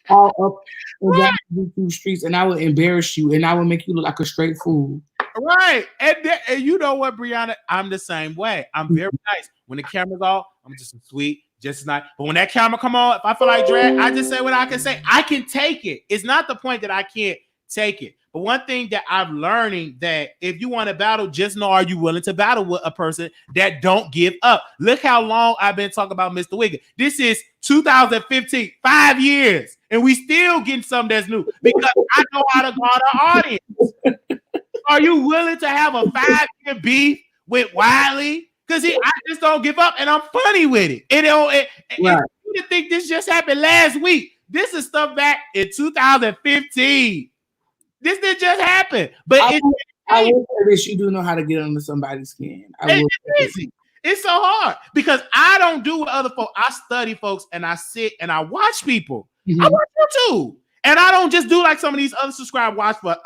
All up and down the streets, and I will embarrass you, and I will make you look like a straight fool." Right. And you know what, Brianna? I'm the same way. I'm very nice. When the camera's off, I'm just sweet, just nice. But when that camera come on, if I feel like drag, I just say what I can say. I can take it. It's not the point that I can't take it. But one thing that I'm learning that if you want to battle, just know, are you willing to battle with a person that don't give up? Look how long I've been talking about Mr. Wiggins. This is 2015, 5 years, and we still getting something that's new because I know how to guard an audience. Are you willing to have a 5-year beef with Wiley? Because I just don't give up, and I'm funny with it. You think this just happened last week? This is stuff back in 2015. This didn't just happen. But I will say this: you do know how to get under somebody's skin. It's easy. It's so hard because I don't do what other folks. I study folks, and I sit and I watch people. Mm-hmm. I watch YouTube, and I don't just do like some of these other subscribe watch for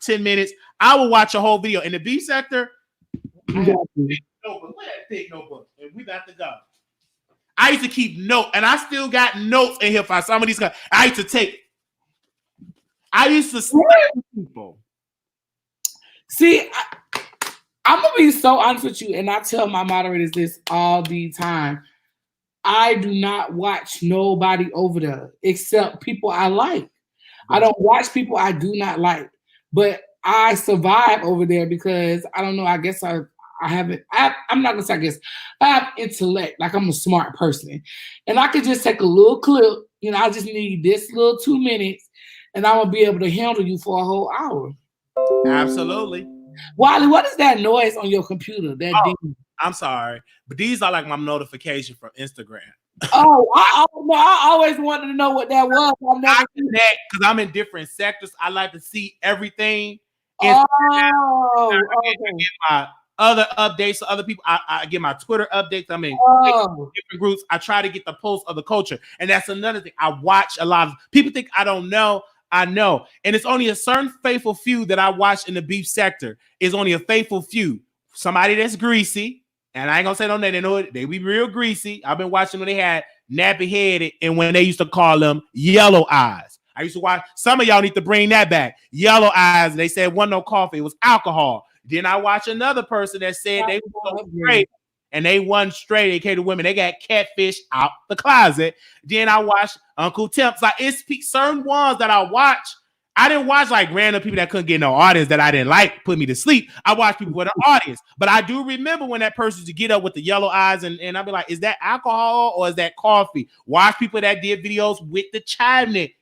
10 minutes. I will watch a whole video. In the beef sector, where that big notebook, and we got to go. I used to keep notes, and I still got notes in here for some of these guys. I used to take. I used to study people. See, I'm gonna be so honest with you, and I tell my moderators this all the time. I do not watch nobody over there except people I like. I don't watch people I do not like, but I survive over there because I don't know. I guess I'm not gonna say I guess. I have intellect, like I'm a smart person. And I could just take a little clip, I just need this little 2 minutes, and I'm gonna be able to handle you for a whole hour. Absolutely. Wiley, what is that noise on your computer? I'm sorry, but these are like my notification from Instagram. I always wanted to know what that was. I do that because I'm in different sectors. I like to see everything. Okay. I get my other updates to other people. I get my Twitter updates. I'm in different groups. I try to get the pulse of the culture. And that's another thing. I watch a lot of people think I don't know. I know. And it's only a certain faithful few that I watch in the beef sector. It's only a faithful few. Somebody that's greasy. And I ain't gonna say no name. They know it. They be real greasy. I've been watching when they had nappy headed and when they used to call them yellow eyes. I used to watch. Some of y'all need to bring that back. Yellow eyes. They said wasn't no coffee. It was alcohol. Then I watched another person that said they were so straight and they wasn't straight. They came to women. They got catfish out the closet. Then I watched Uncle Temp's. Like it's certain ones that I watch. I didn't watch like random people that couldn't get no audience that I didn't like put me to sleep. I watched people with an audience. But I do remember when that person used to get up with the yellow eyes and I'd be like, is that alcohol or is that coffee? Watch people that did videos with the chimney.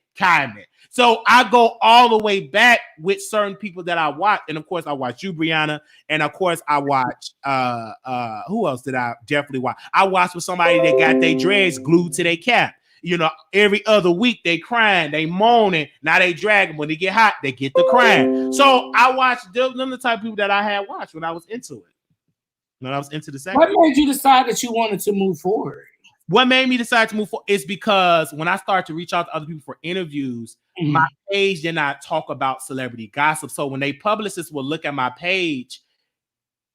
So I go all the way back with certain people that I watch. And of course, I watch you, Brianna. And of course, I watch who else did I definitely watch? I watched with somebody that got their dreads glued to their cap. Every other week they crying, they moaning. Now they dragging. When they get hot, they get the crying. So I watched them the type of people that I had watched when I was into it. When I was into the sector. What made you decide that you wanted to move forward? What made me decide to move forward is because when I started to reach out to other people for interviews, my page did not talk about celebrity gossip. So when they publicists would look at my page,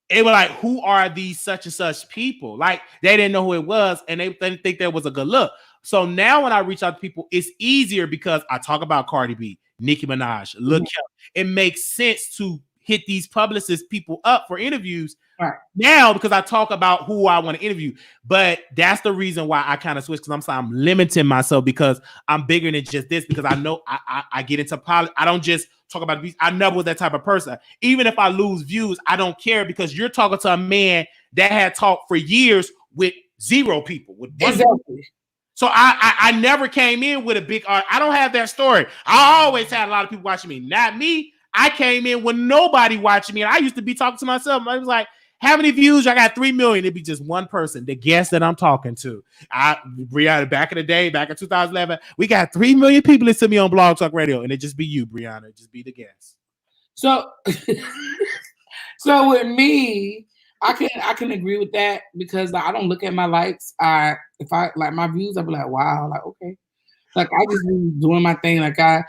it was like, who are these such and such people? Like they didn't know who it was, and they didn't think that was a good look. So now when I reach out to people, it's easier because I talk about Cardi B, Nicki Minaj, Lil Kim. It makes sense to hit these publicist people up for interviews now because I talk about who I want to interview. But that's the reason why I kind of switched because I'm limiting myself because I'm bigger than just this because I know I get into politics. I don't just talk about abuse. I never was that type of person. Even if I lose views, I don't care because you're talking to a man that had talked for years with 0 people. Exactly. So I never came in with a big art. I don't have that story. I always had a lot of people watching me. Not me. I came in with nobody watching me. And I used to be talking to myself. I was like, how many views? I got 3 million. It'd be just one person, the guest that I'm talking to. Brianna, back in the day, back in 2011, we got 3 million people listen to me on Blog Talk Radio. And it just be you, Brianna. Just be the guest. So with me, I can agree with that because I don't look at my likes. If I like my views, I'll be like, wow, like okay. Like I just be doing my thing. Like I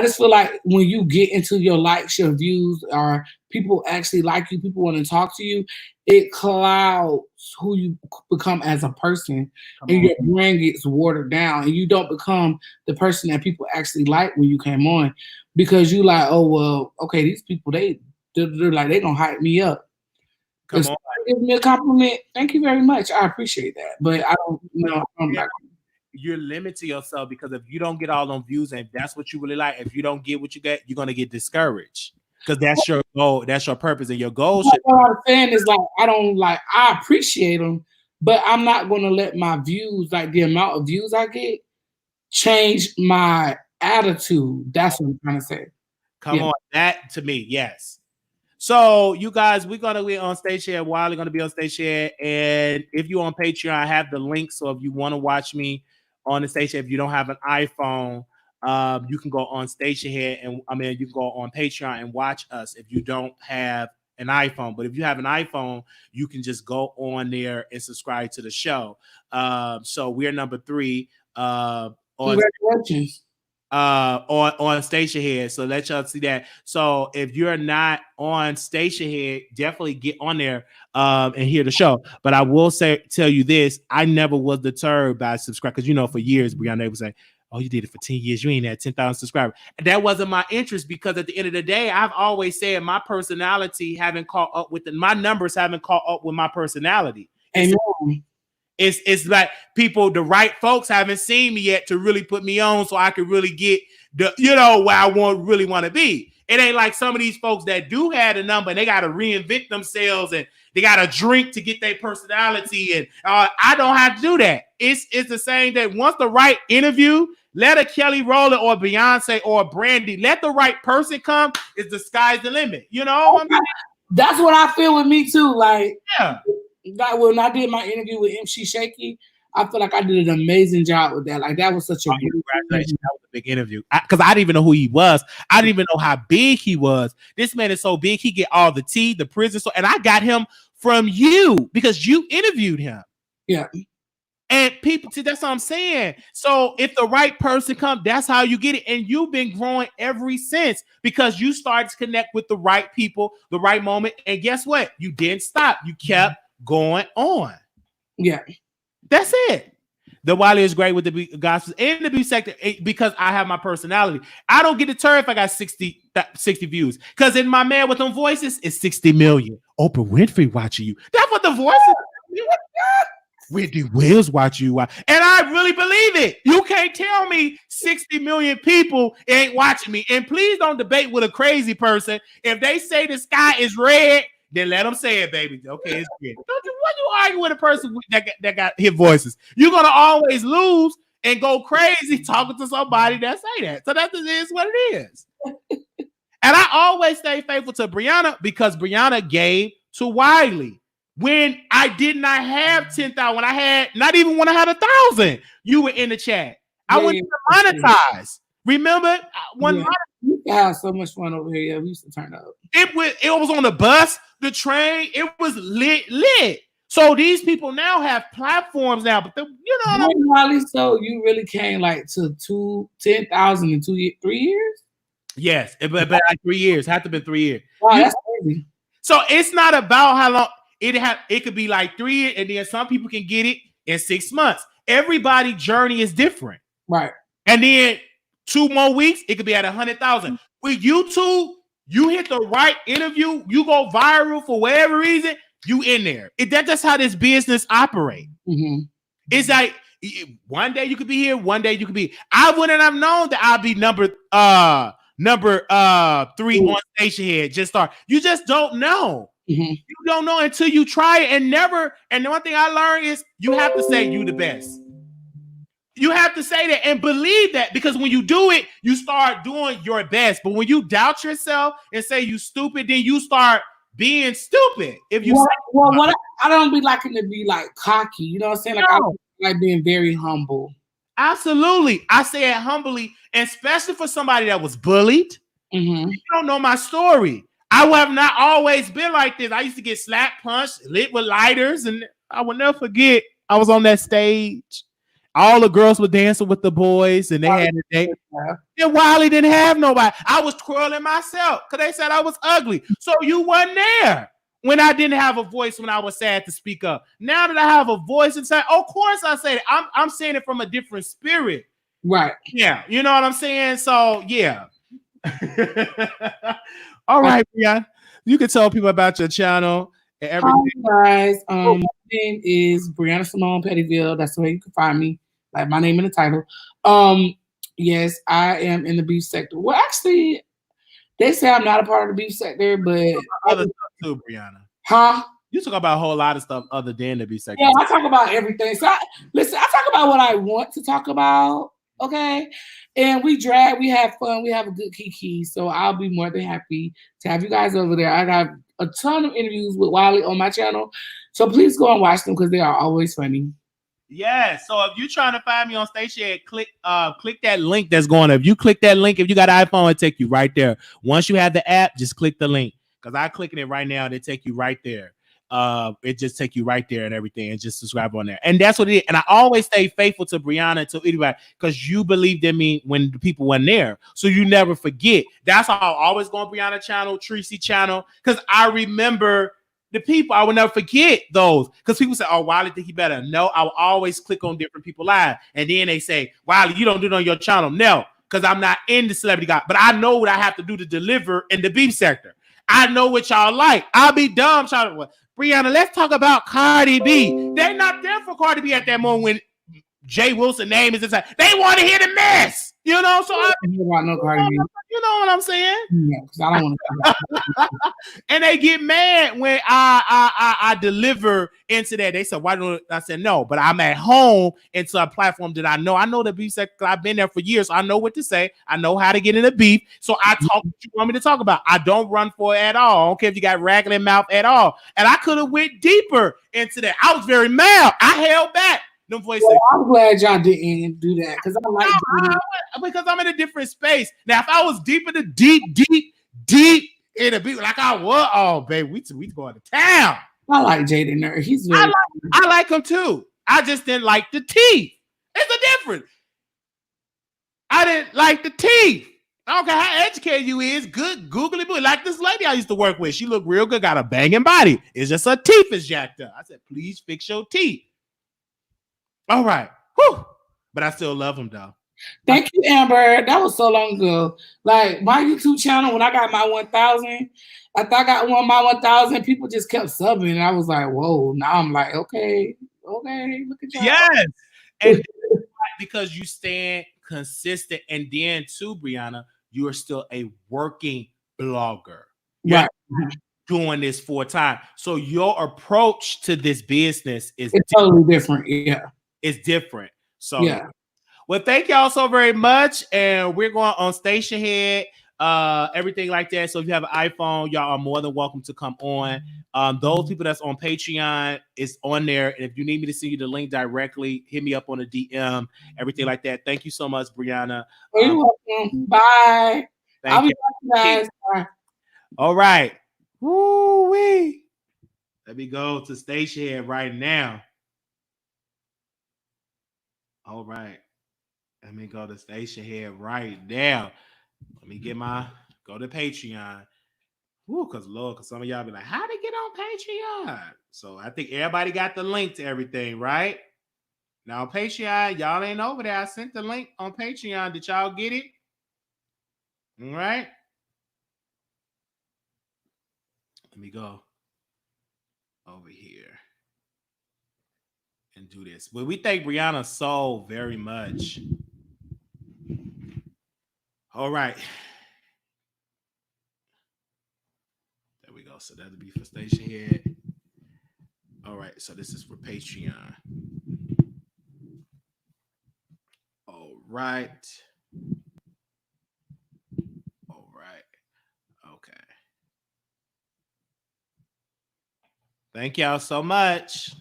just feel like when you get into your likes, your views, or people actually like you, people want to talk to you, it clouds who you become as a person, and your brain gets watered down, and you don't become the person that people actually like when you came on, because you like, oh well, okay, these people they're like they gonna hype me up. Come on. Give me a compliment. Thank you very much. I appreciate that, but I don't know. you're limiting yourself, because if you don't get all them views and that's what you really like, if you don't get what you get, you're gonna get discouraged, because that's your goal, that's your purpose, and your goal should. What I'm saying is, like, I appreciate them, but I'm not gonna let my views, like the amount of views I get, change my attitude. That's what I'm trying to say. Come on, that to me, yes. So you guys, we're gonna be on stage here. Wiley gonna be on stage here, and if you're on Patreon, I have the link. So if you want to watch me on the station, if you don't have an iPhone, you can go on station here, and you can go on Patreon and watch us if you don't have an iPhone. But if you have an iPhone, you can just go on there and subscribe to the show. So we're number 3 on Station Head. So let y'all see that. So if you're not on Station Head, definitely get on there and hear the show. But I will tell you this, I never was deterred by subscribe, because for years Brianna would say, oh, you did it for 10 years, you ain't had 10,000 subscribers. And that wasn't my interest, because at the end of the day, I've always said my personality haven't caught up with my numbers haven't caught up with my personality. It's like the right folks haven't seen me yet to really put me on, so I could really get where I really want to be. It ain't like some of these folks that do have a number and they got to reinvent themselves and they got to drink to get their personality. And I don't have to do that. It's the same that once the right interview, let a Kelly Rowland or Beyonce or Brandy, let the right person come. It's the sky's the limit. That's what I feel with me too. Like, yeah. When I did my interview with MC Shaky, I feel like I did an amazing job with that. Like, that was such a congratulations. That was a big interview. Because I didn't even know who he was. I didn't even know how big he was. This man is so big, he get all the tea, the prison. And I got him from you because you interviewed him. Yeah. And people, see, that's what I'm saying. So if the right person comes, that's how you get it. And you've been growing ever since, because you started to connect with the right people, the right moment. And guess what? You didn't stop. You kept going on. Yeah. That's it. The Wiley is great with the gospel and the B sector because I have my personality. I don't get deterred if I got 60 views, because in my Man with Them Voices, it's 60 million. Oprah Winfrey watching you. That's what the voices. Whitney Wills watch you. And I really believe it. You can't tell me 60 million people ain't watching me. And please don't debate with a crazy person. If they say the sky is red, then let them say it, baby. Okay, it's red. Why you argue with a person that got hit voices? You're going to always lose and go crazy talking to somebody that say that. So that is what it is. And I always stay faithful to Brianna, because Brianna gave to Wiley. When I did not have 10,000, when I had not even when I had 1,000, you were in the chat. I went to monetize. Remember when we had so much fun over here? Yeah, we used to turn up. It was on the bus, the train. It was lit. So these people now have platforms now, but Wiley, so you really came like to 10,000 in 3 years? Yes, but like 3 years. Had to be 3 years. Wow, that's crazy. So it's not about how long. It could be like 3 years, and then some people can get it in 6 months. Everybody's journey is different. Right. And then 2 more weeks, it could be at 100,000. With YouTube, you hit the right interview, you go viral for whatever reason, you in there. That's just how this business operates. Mm-hmm. It's like one day you could be here, one day you could be. I wouldn't have known that I'd be number 3 on Station Head. You just don't know. Mm-hmm. You don't know until you try it, and the one thing I learned is you have to say you the best. You have to say that and believe that, because when you do it, you start doing your best. But when you doubt yourself and say you stupid, then you start being stupid. If you I don't be liking to be like cocky, you know what I'm saying? Like, I like being very humble. Absolutely. I say it humbly, especially for somebody that was bullied. Mm-hmm. You don't know my story. I have not always been like this. I used to get slapped, punched, lit with lighters, and I will never forget. I was on that stage. All the girls were dancing with the boys, and they had a date. And Wiley didn't have nobody. I was twirling myself because they said I was ugly. So you wasn't there when I didn't have a voice, when I was sad to speak up. Now that I have a voice and say, of course I say it. I'm saying it from a different spirit. Right. Yeah. You know what I'm saying? So, yeah. All right, Brianna. You can tell people about your channel and everything. Hi, guys. My name is Brianna Simone Pettyville. That's the way you can find me. like my name in the title. Yes, I am in the beef sector. Well, actually, they say I'm not a part of the beef sector, but Other stuff too, Brianna. huh? You talk about a whole lot of stuff other than the beef sector. Yeah, I talk about everything. So listen, I talk about what I want to talk about. Okay. And we drag, we have fun, we have a good kiki. So I'll be more than happy to have you guys over there. I got a ton of interviews with Wiley on my channel. So please go and watch them because they are always funny. Yeah. So if you're trying to find me on Station, click that link that's going up. If you click that link, if you got an iPhone, it take you right there. Once you have the app, just click the link. Because I'm clicking it right now, and it take you right there. It just take you right there and everything, and just subscribe on there. And that's what it is. And I always stay faithful to Brianna, to anybody, because you believed in me when the people weren't there. So you never forget. That's how I always go on Brianna channel, Tracy channel, because I remember the people. I will never forget those. Because people say, oh, Wiley think he better. No, I will always click on different people live. And then they say, Wiley, you don't do it on your channel. No, because I'm not in the celebrity guy. But I know what I have to do to deliver in the beef sector. I know what y'all like. I'll be dumb trying to. Brianna, let's talk about Cardi B. They're not there for Cardi B at that moment when Jay Wilson name is inside. They want to hear the mess, you know. So I don't want no Cardi B. You know what I'm saying? Yeah, because I don't want to. And they get mad when I deliver into that. They said, "Why don't I?" said no, but I'm at home into a platform that I know. I know the beef sector. I've been there for years. So I know what to say. I know how to get in the beef. So I talk what you want me to talk about. I don't run for it at all. I don't care if you got raggedy mouth at all. And I could have went deeper into that. I was very mad. I held back. Well, I'm glad y'all didn't do that because I like because I'm in a different space. Now, if I was deep in the deep in the beat, like I was, oh baby, we going to town. I like Jaden Nerd. He's very I like him too. I just didn't like the teeth. It's a difference. I didn't like the teeth. I don't care how educated you is. Good googly boo. Like this lady I used to work with. She looked real good, got a banging body. It's just her teeth is jacked up. I said, please fix your teeth. All right. Whew. But I still love him though. Thank you, Amber. That was so long ago. Like my YouTube channel, when I got my 1,000, after I got my 1,000, people just kept subbing. And I was like, whoa. Now I'm like, okay, look at y'all. Yes. And because you stand consistent, and then too, Brianna, you are still a working blogger. You're doing this full time. So your approach to this business is totally different. Yeah. It's different. So yeah. Well, thank y'all so very much. And we're going on Station Head, everything like that. So if you have an iPhone, y'all are more than welcome to come on. Those people that's on Patreon is on there. And if you need me to send you the link directly, hit me up on a DM, everything like that. Thank you so much, Brianna. You're welcome. Bye. I'll be back, guys. Bye. All right. Woo-wee. Let me go to Station Head right now. All right. Let me go to Station Head right now. Let me go to Patreon. Because some of y'all be like, how to get on Patreon? So I think everybody got the link to everything, right? Now, Patreon, y'all ain't over there. I sent the link on Patreon. Did y'all get it? All right. Let me go over here and do this. But we thank Brianna so very much. All right. There we go. So that'll be for Station Head. All right. So this is for Patreon. All right. All right. Okay. Thank y'all so much.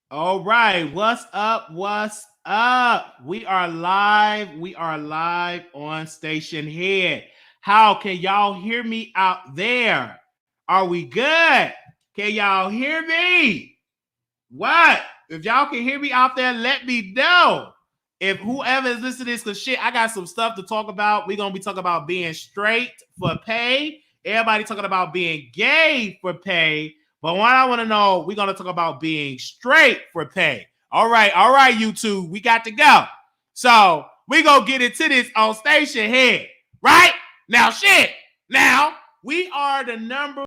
All right. What's up? What's up? We are live. We are live on Station Head. How can y'all hear me out there? Are we good? Can y'all hear me? What? If y'all can hear me out there, let me know. If whoever is listening to this, because shit, I got some stuff to talk about. We're going to be talking about being straight for pay. Everybody talking about being gay for pay. But what I want to know, we're going to talk about being straight for pay. All right, YouTube, we got to go. So we're going to get into this on Station Head, right? Now, shit. Now, we are the number